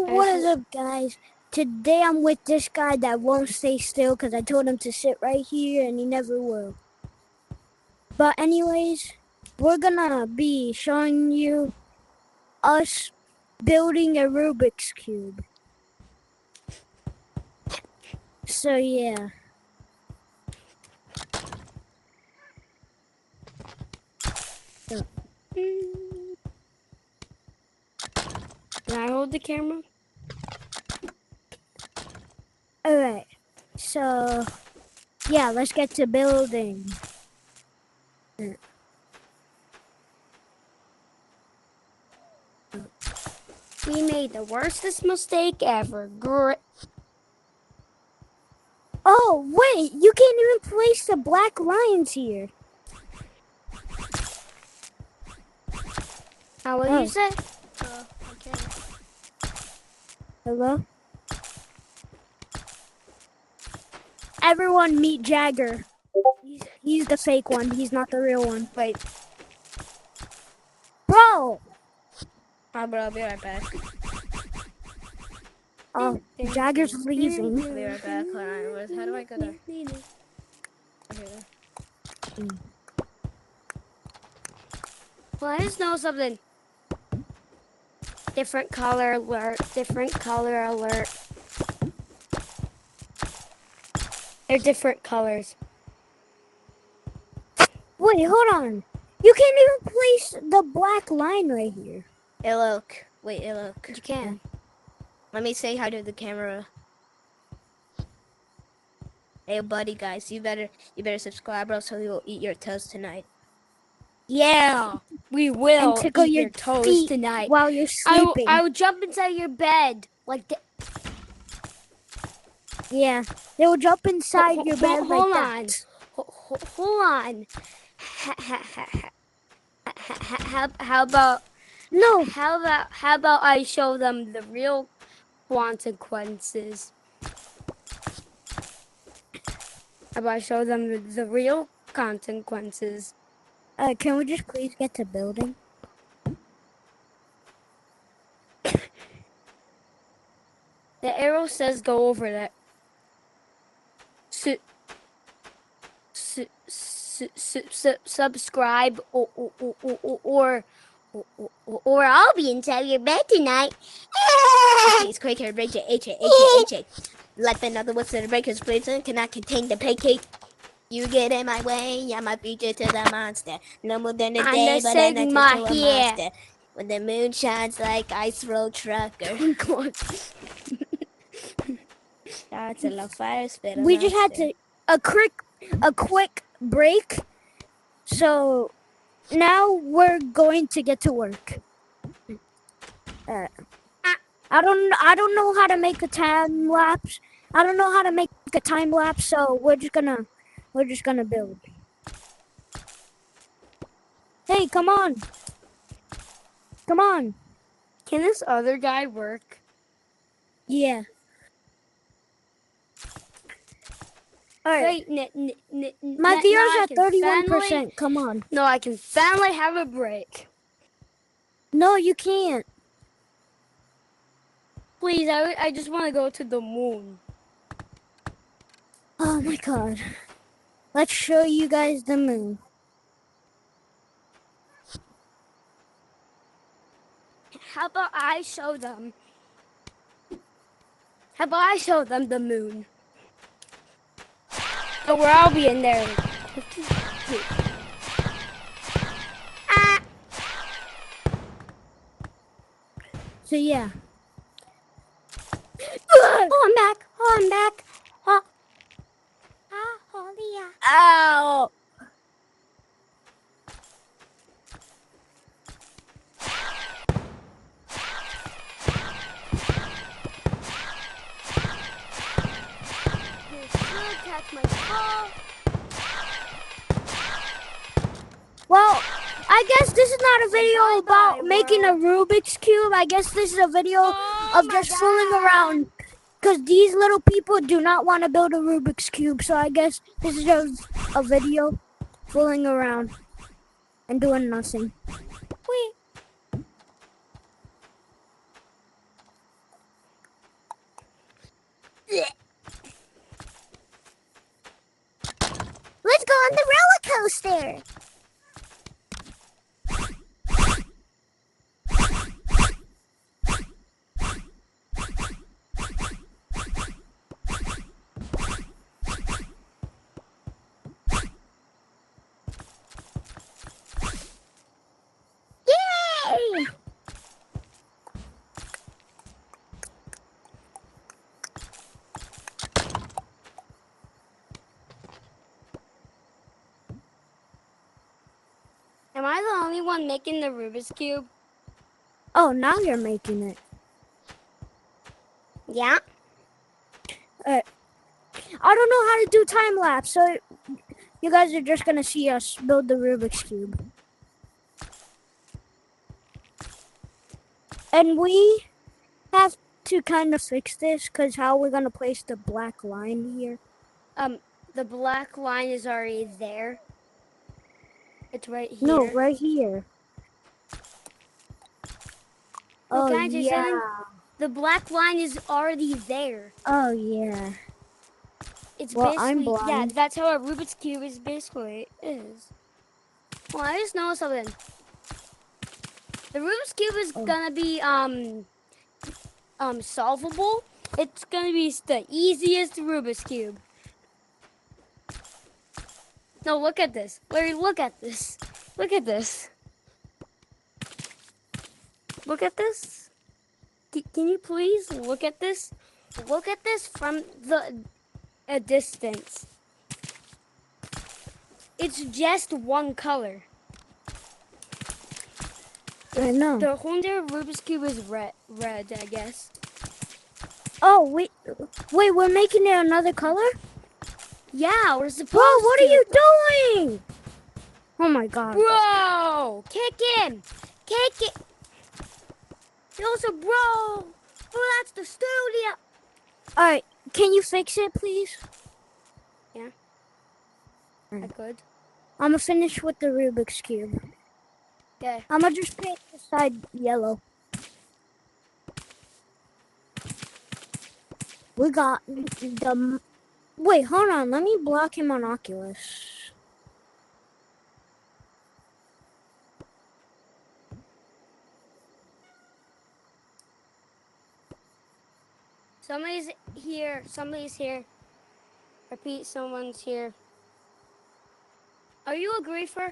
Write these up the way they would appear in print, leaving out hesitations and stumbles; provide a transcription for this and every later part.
What is up, guys? Today I'm with this guy that won't stay still because I told him to sit right here and he never will. But anyways, we're gonna be showing you us building a Rubik's Cube. So yeah. Can I hold the camera? Alright. So yeah, let's get to building. We made the worstest mistake ever. Oh wait, you can't even place the black lines here. How will you say? Okay. Hello? Everyone meet Jagger. He's the fake one. He's not the real one. Wait. Bro! I'll be right back. Oh, Jagger's leaving. I'll be right back. Hold on. How do I go there? Okay, there. Well, I just know something. Different color alert. Different color alert. They're different colors. Wait, hold on. You can't even place the black line right here. Hey, look. Wait, hey, look. You can. Let me say hi to the camera. Hey, buddy, guys, you better subscribe, or else we will eat your toes tonight. Yeah, we will And tickle eat your toes feet tonight while you're sleeping. I will jump inside your bed like that. Yeah, they will jump inside your bed like that. Hold on. How about no? How about I show them the real consequences? How about I show them the real consequences? Can we just please get to building? The arrow says go over that. Subscribe or I'll be inside your bed tonight. It's quick here, break it, H. Let another what's in the breakers, please, cannot contain the pancake. You get in my way, I'm a future to the monster. No more than a day, but I'm not to a monster. When the moon shines like ice road trucker. That's a love fire spit. We just had to a quick break. So now we're going to get to work. I don't know how to make a time lapse. I don't know how to make a time lapse, so we're just gonna build. Hey, come on. Come on. Can this other guy work? Yeah. Alright. My viewers at 31%. Come on. No, I can finally have a break. No, you can't. Please, I just want to go to the moon. Oh my god. Let's show you guys the moon. How about I show them? How about I show them the moon? So where I'll be in there. So yeah. Oh, I'm back. Oh, I'm back. Oh. Ow! Well, I guess this is not a video about making a Rubik's Cube. I guess this is a video of just fooling around. Because these little people do not want to build a Rubik's Cube. So I guess this is just a video fooling around and doing nothing. Whee! almost there. Yay! Am I the only one making the Rubik's Cube? Oh, now you're making it. Yeah. I don't know how to do time lapse, so you guys are just gonna see us build the Rubik's Cube. And we have to kind of fix this, because how we're gonna place the black line here. The black line is already there. It's right here. No, right here. No, Oh, can I say something? yeah. The black line is already there. Oh, yeah. It's Well, I'm basically, yeah, blind. that's how a Rubik's Cube is basically is. Well, I just know something. The Rubik's Cube is gonna be, solvable. It's gonna be the easiest Rubik's Cube. No, look at this. Larry, look at this. Look at this. Look at this. Can you please look at this? Look at this from a distance. It's just one color. I know. The whole entire Rubik's Cube is red, I guess. Oh, wait, we're making it another color? Yeah, we're supposed to. Whoa, what are you doing? Oh my god. Bro, kick him. Kick it. Also, bro, that's the studio. Alright, can you fix it, please? Yeah, I could. I'm gonna finish with the Rubik's Cube. Okay. I'm gonna just paint the side yellow. We got the... Wait, hold on. Let me block him on Oculus. Somebody's here. Somebody's here. Repeat, someone's here. Are you a griefer?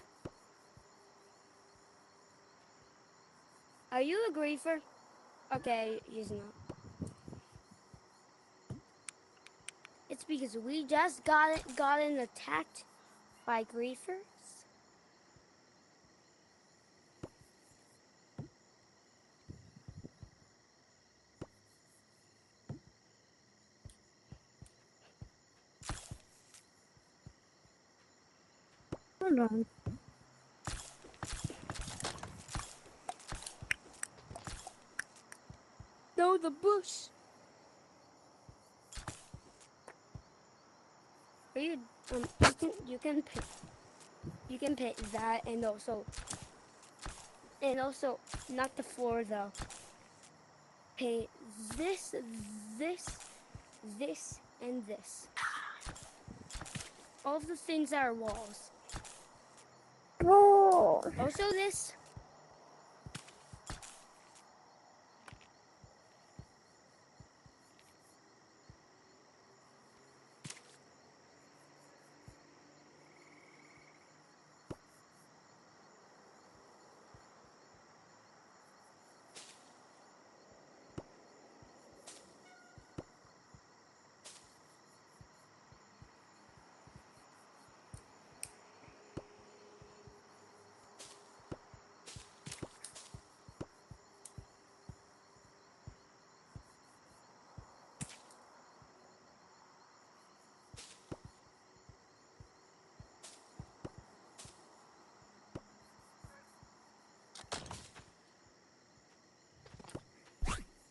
Are you a griefer? Okay, he's not. It's because we just gotten attacked by griefers. Hold on. No, the bush. Are you you can pick that and also not the floor though. Paint this, and this. All of the things that are walls. Bro. Also this.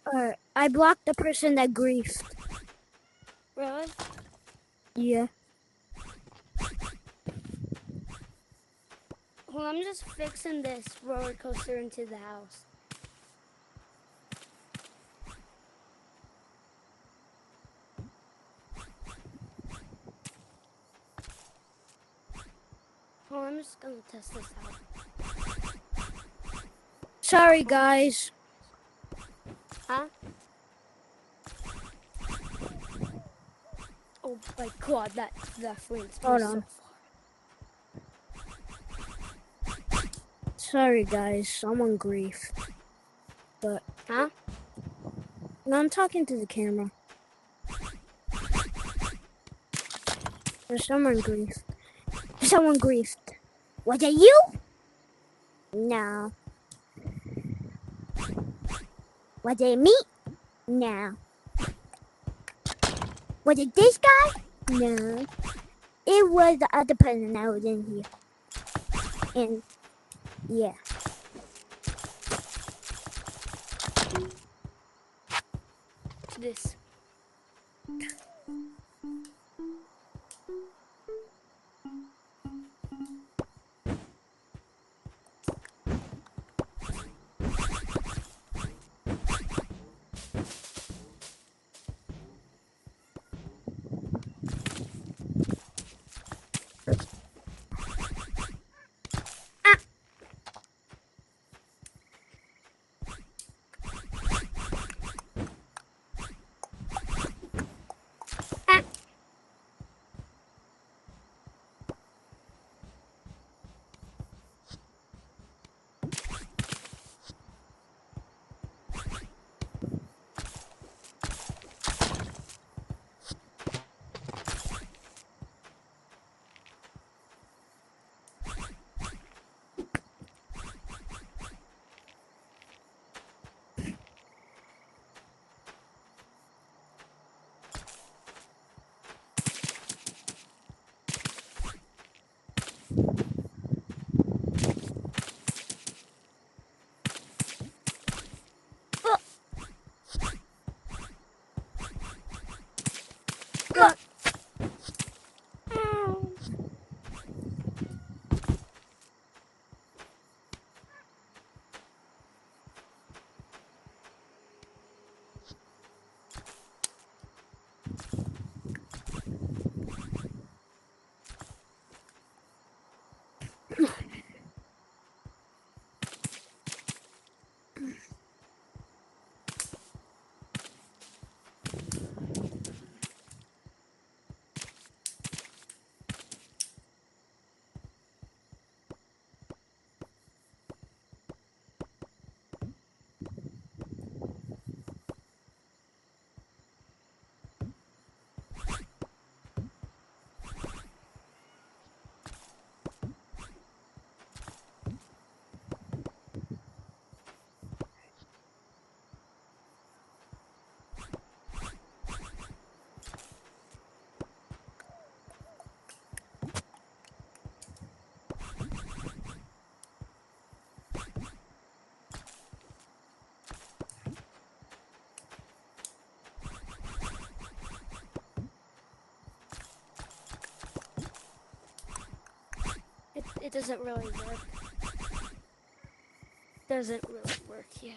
Alright, I blocked the person that griefed. Really? Yeah. Well, I'm just fixing this roller coaster into the house. Well, just gonna test this out. Sorry, guys. Huh? Oh my god, that flames me Hold so on. far. Sorry, guys. I'm on grief. But Huh? no, I'm talking to the camera. There's someone grief. Someone griefed. Was it you? No. Was it me? No. Was it this guy? No. It was the other person that was in here. And yeah. This. It doesn't really work. Doesn't really work, yeah.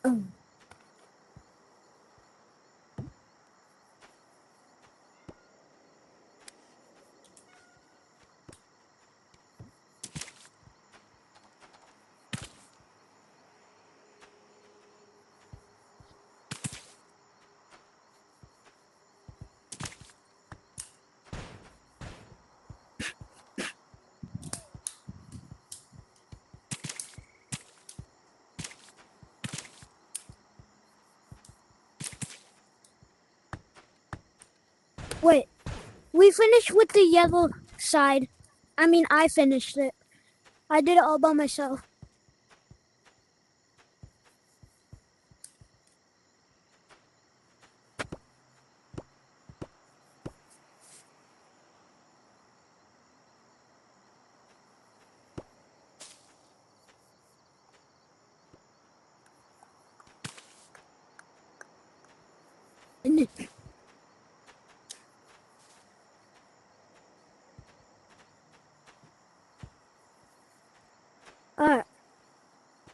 Oh. Wait, we finished with the yellow side. I mean, I finished it. I did it all by myself.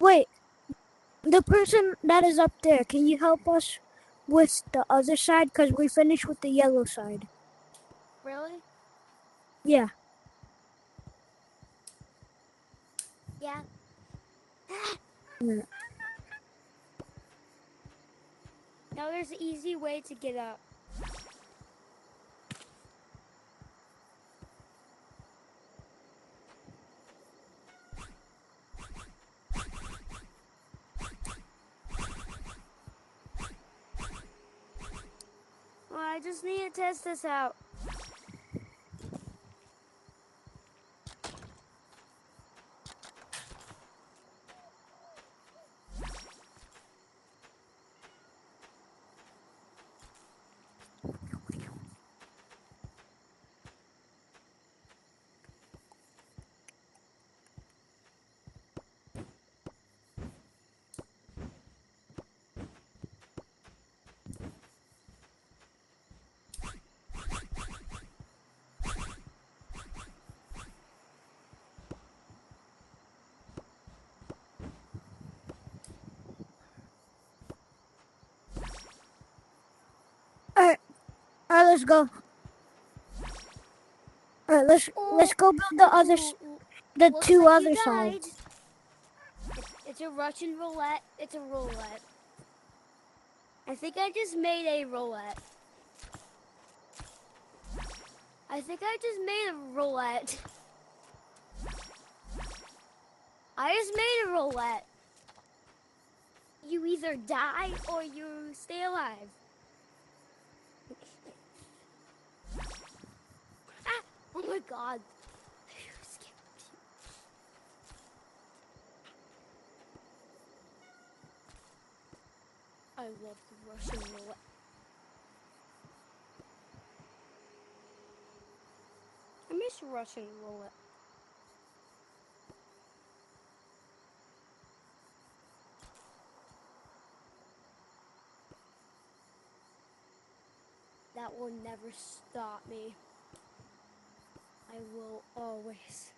Wait, the person that is up there, can you help us with the other side because we finished with the yellow side. Really? Yeah. Yeah. Yeah. Now there's an easy way to get up. Well, I just need to test this out. All right, let's go. All right, let's go build the Looks two like you other died. sides. It's a Russian roulette. It's a roulette. I think I just made a roulette. I think I just made a roulette. I just made a roulette. You either die or you stay alive. Ah! Oh my god. I love the Russian roulette. I miss Russian roulette. That will never stop me. I will always.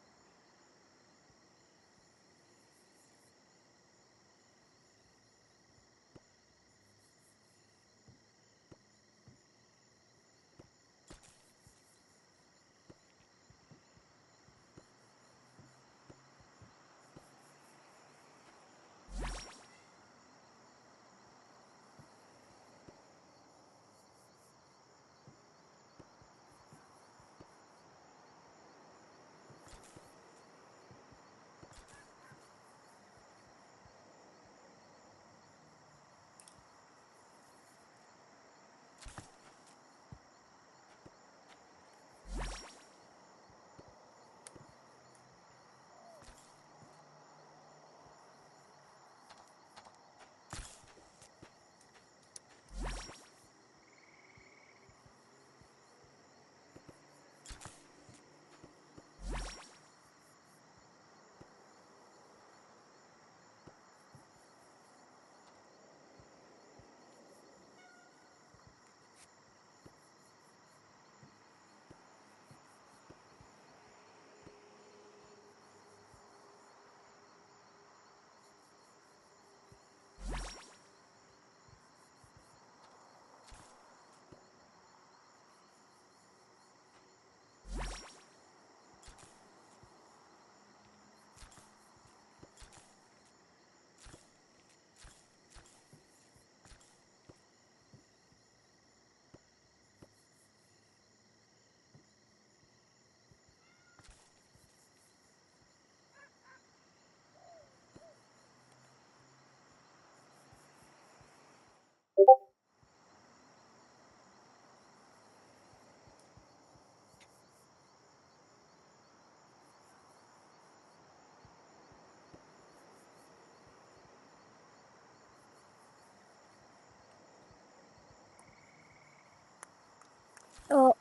Oh,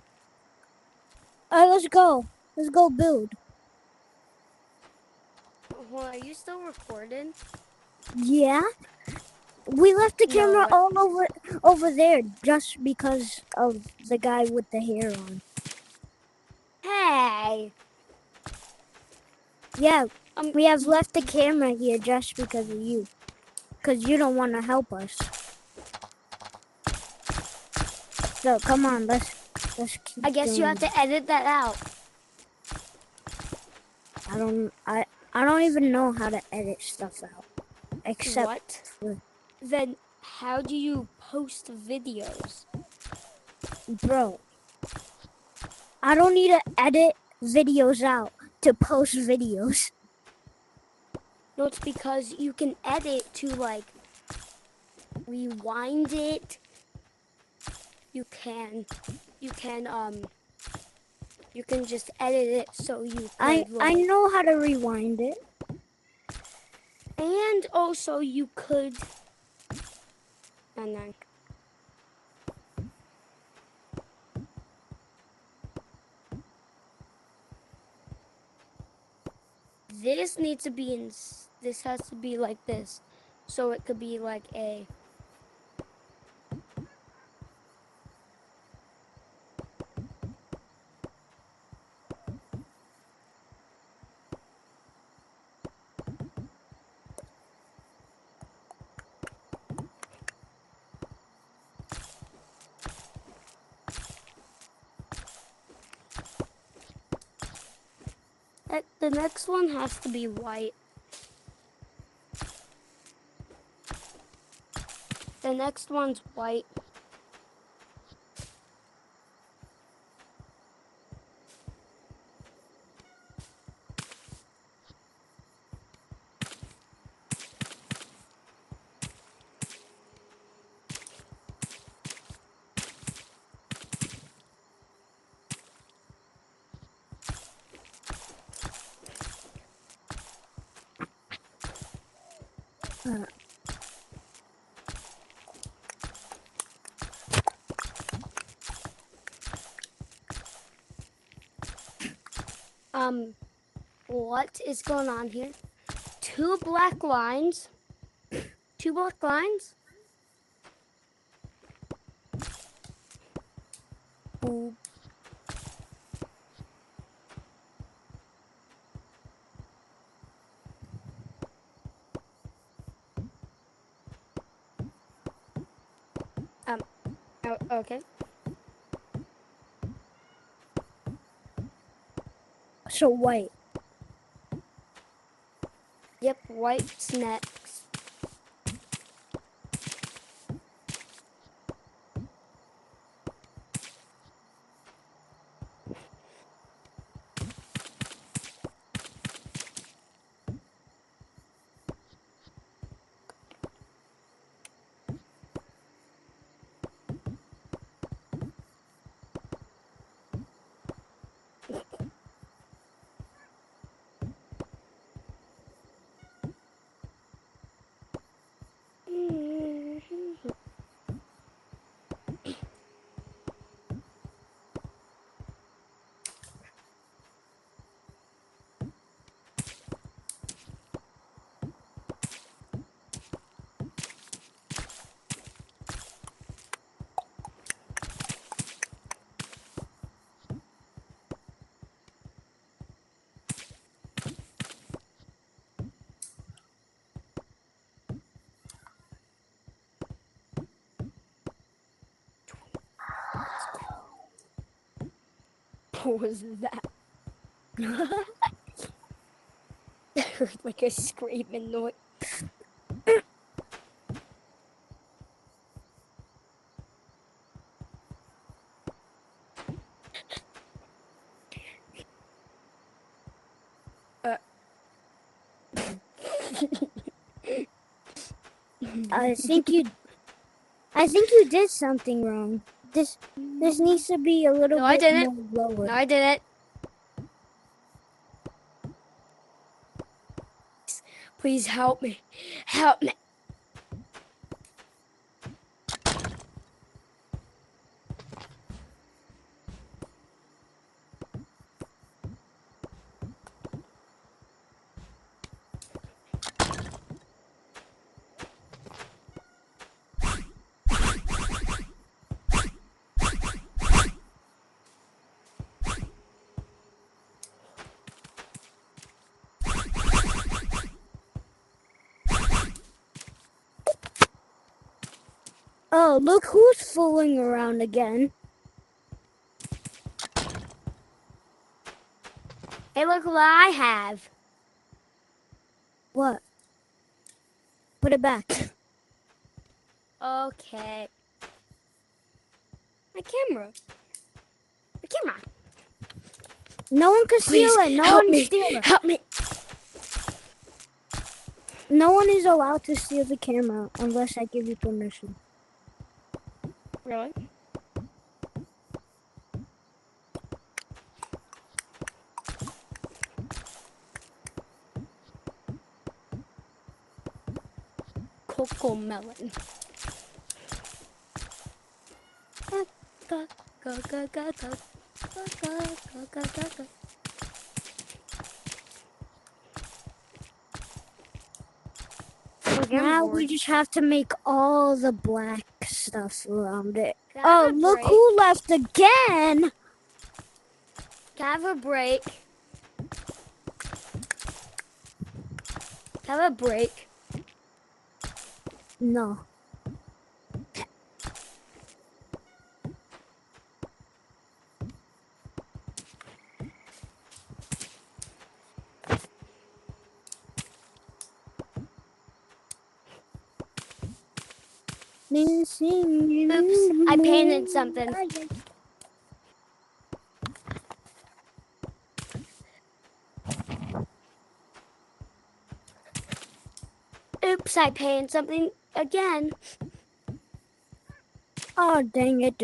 all right, let's go. Let's go build. Well, are you still recording? Yeah. We left the No, camera but all over there just because of the guy with the hair on. hey. Yeah, we have left the camera here just because of you. Because you don't want to help us. So come on, let's keep I guess you doing have to edit that out. I don't even know how to edit stuff out. Except What? for, Then how do you post videos? bro, I don't need to edit videos out to post videos. No, it's because you can edit to like rewind it. You can just edit it so you could I know how to rewind it. and also you could and then this needs to be in this has to be like this, so it could be like a the next one has to be white. The next one's white. Uh, What is going on here? Two black lines. Two black lines. Boop. Okay. so white. Yep, white's next. What was that? I heard like a screaming noise. I think you did something wrong. This needs to be a little No, I bit didn't. more lower. No, I didn't. Please help me. Help me. Oh, look who's fooling around again. Hey, look what I have. What? Put it back. Okay. My camera. The camera. No one can steal Please it. No help one me. steal it. Help me. No one is allowed to steal the camera unless I give you permission. Really? Cocoa melon. Go, go, go, go, go. Go, go, go, go, go, go. Okay, I'm Now we bored. just have to make all the black stuff around it. Can I Oh, have a look break? who left again. Can I have a break? Can I have a break? No. Oops, I painted something. Oops, I painted something again. Oh, dang it.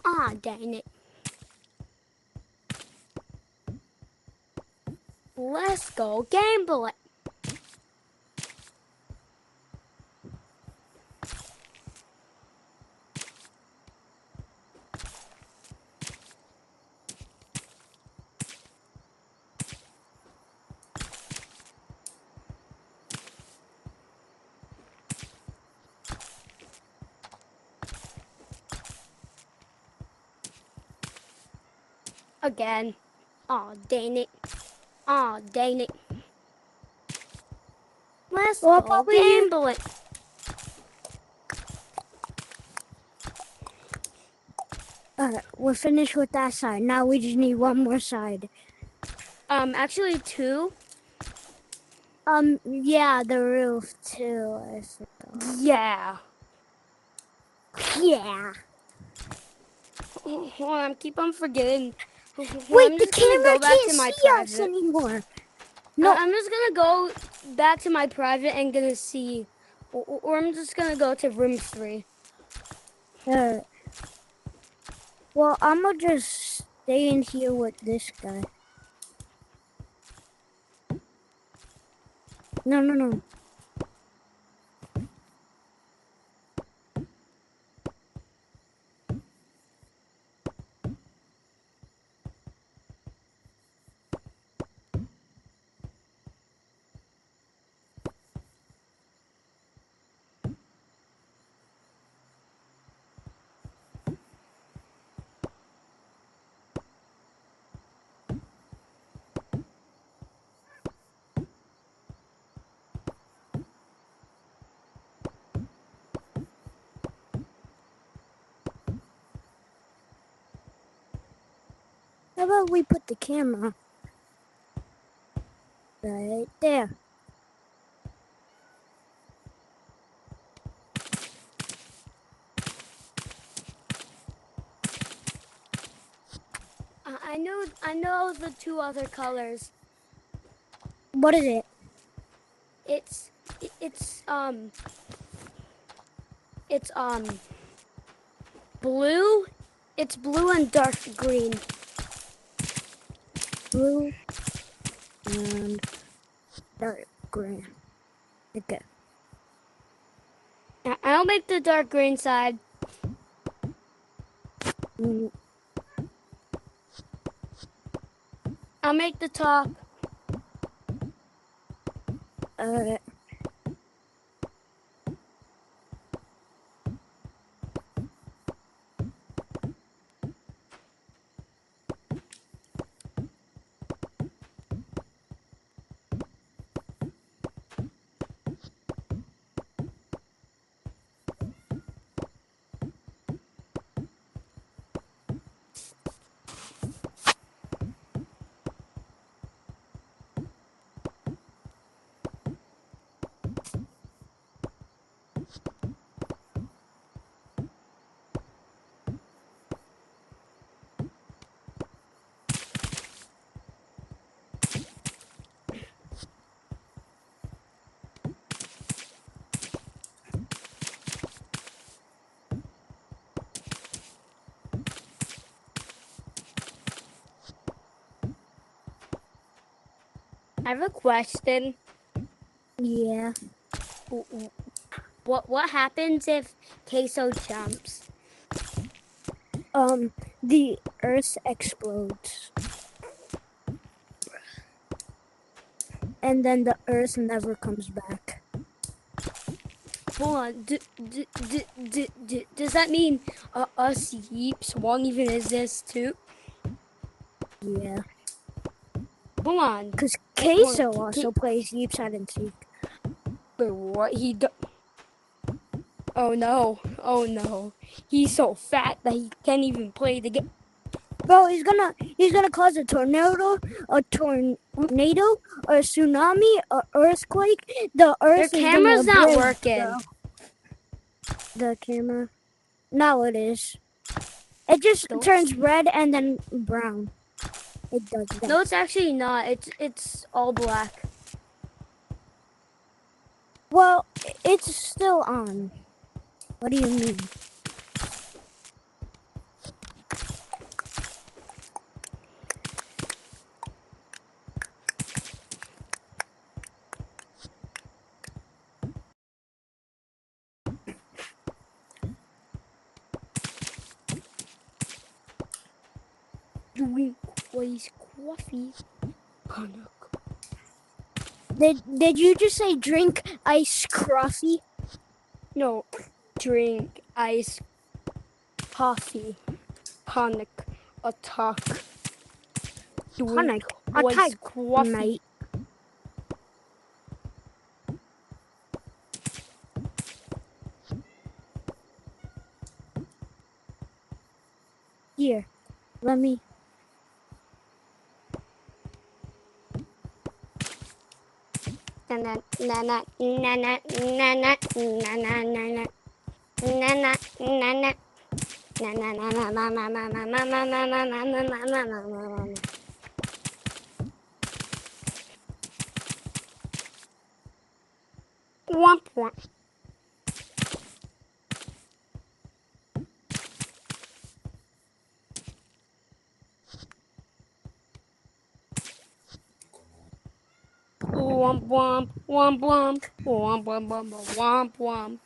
Aw, dang it. Let's go gamble it. Again. Aw, dang it. Aw, dang it. Let's Well, go probably you. gamble it. Alright, we're finished with that side. Now we just need one more side. Actually two. Yeah, the roof too, I forgot. Yeah. Yeah. Hold on, keep on forgetting. Wait, I'm the just gonna camera go back can't to my see us private. anymore. No. I'm just gonna go back to my private and gonna see, or I'm just gonna go to room 3. Well, I'm gonna just stay in here with this guy. No, no, no. How about we put the camera right there? I know the 2 other colors. What is it? It's it's um it's blue. It's blue and dark green. Blue and dark green. Okay. I'll make the dark green side. Mm, I'll make the top. uh, I have a question. Yeah. What happens if Queso jumps? The Earth explodes. And then the Earth never comes back. Hold on. Does that mean us yeeps won't even exist too? Yeah. Hold on. Because Queso also plays Yeeps Hide and Seek. Wait, what? Oh no. Oh no. He's so fat that he can't even play the game. Bro, he's gonna cause a tornado, a tsunami, a earthquake. The Earth Their is gonna camera's not break, working. bro. The camera. No, it is. It just turns red and then brown. It does that. No, it's actually not. It's all black. Well, it's still on. What do you mean? Drink iced coffee. Did you just say drink iced coffee? No, drink iced coffee. Panic attack. Drink iced coffee. Mate. Here, let me. Womp womp. Womp womp womp womp womp womp womp womp womp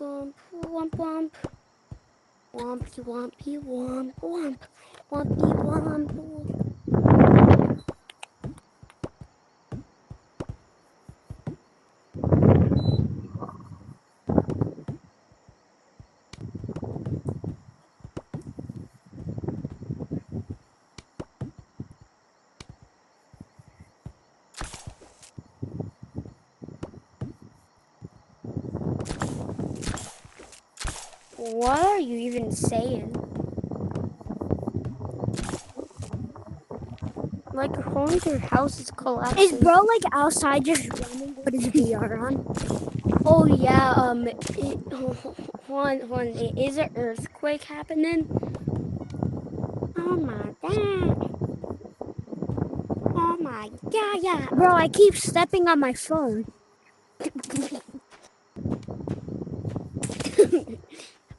womp womp womp wompy wompy womp womp wompy womp womp. What are you even saying? Like your whole entire house is collapsing. Is bro like outside just running with his VR on? Oh yeah. Hold on. Is an earthquake happening? Oh my god. Oh my god. Yeah. Bro, I keep stepping on my phone.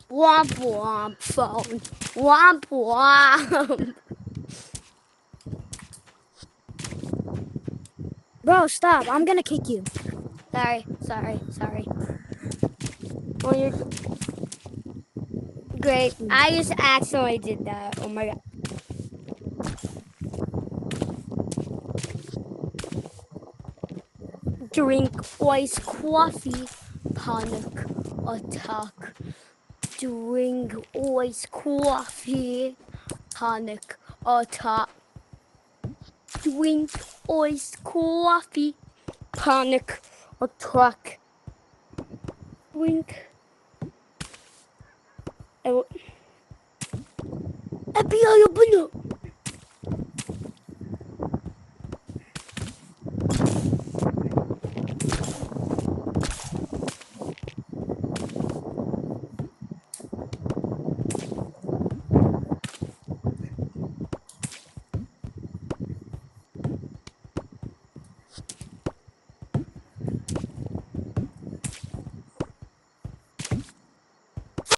Womp womp phone. Womp womp. Bro, stop. I'm gonna kick you. Sorry. Well, you're great. I just accidentally did that. Oh my god. Drink iced coffee. Panic attack. Drink iced coffee. Panic attack. Drink iced coffee. Panic attack. Drink. FBI, open up.